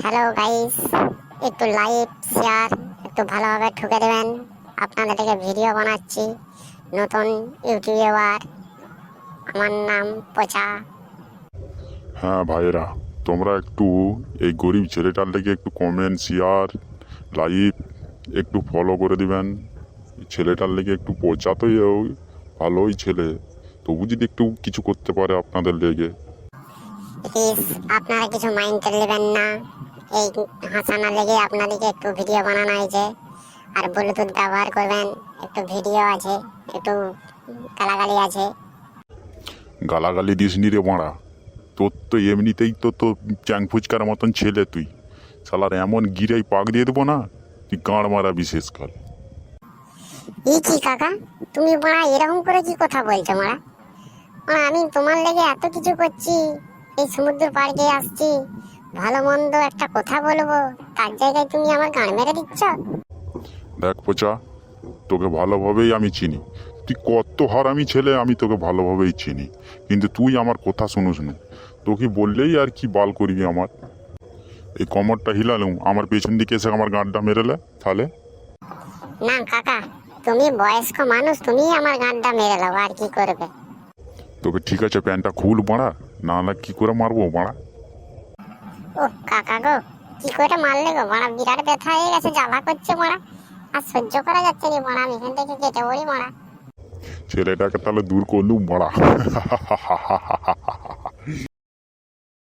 Hello guys, একটু like share একটু ভালোভাবে ঠুকে দেবেন। আপনাদের থেকে ভিডিও বানাচ্ছি, নতুন ইউটিউবার। আমার নাম পচা। হ্যাঁ ভাইয়েরা, তোমরা একটু এই গরিব ছেলেটার লেগে একটু কমেন্ট শেয়ার লাইক একটু ফলো করে দিবেন। এই ছেলেটার লেগে একটু পচা তো ভালোই ছেলে, তবু যদি একটু কিছু করতে পারে আপনাদের লেগে। প্লিজ আপনারা কিছু মাইন্ড নেবেন না। এই হাসানা লেগে আপনাদেরকে একটু ভিডিও বানানো হয়েছে। আর ব্লুটুথ ব্যবহার করবেন, একটু ভিডিও আছে, একটু গালাগালি আছে। গালাগালি দিস নি রে মারা, তোর তো এমনিতেই তো চ্যাং ফুচকার মতন ছেলে তুই। শালার এমন গিরাই পাক দিয়ে দেবো না, তুই গাঁড় মারা বিশেষকাল। কি কাকা, তুমি মারা এরকম করে কি কথা বলছো মারা? মারা আমি তোমার লেগে এত কিছু করছি, এই সমুদ্র পাড় দিয়ে আসছি, ভালো মন্দ একটা কথা বলবো, তার জায়গায় তুমি আমার গান মেরে দিচ্ছ। দেখ পচা, তোকে ভালোভাবেই আমি চিনি, তুই কত হারামি ছেলে আমি তোকে ভালোভাবেই চিনি, কিন্তু তুই আমার কথা শুনুস না। তোকে বললেই আর কি বাল করবি আমার। এই কমরটা হিলালুম, আমার পেছন দিকে এসে আমার গাঁটটা মেরেলে তাহলে। না কাকা, তুমি বয়স্ক মানুষ, তুমি আমার গানটা মেরে দাও, আর কি করবে? তোকে ঠিক আছে প্যান্টটা খুল মারা, না না কি করে মারবো মারা। ও কাকা গো, কি করে মারলে গো মারা? বিরাট ব্যথা হয়ে গেছে, জ্বালা করছে মারা, আর সহ্য করা যাচ্ছে না মারা, আমি এখান থেকে কেটে পড়ি মারা। ছেলেটাকে তাহলে দূর করলুম মারা।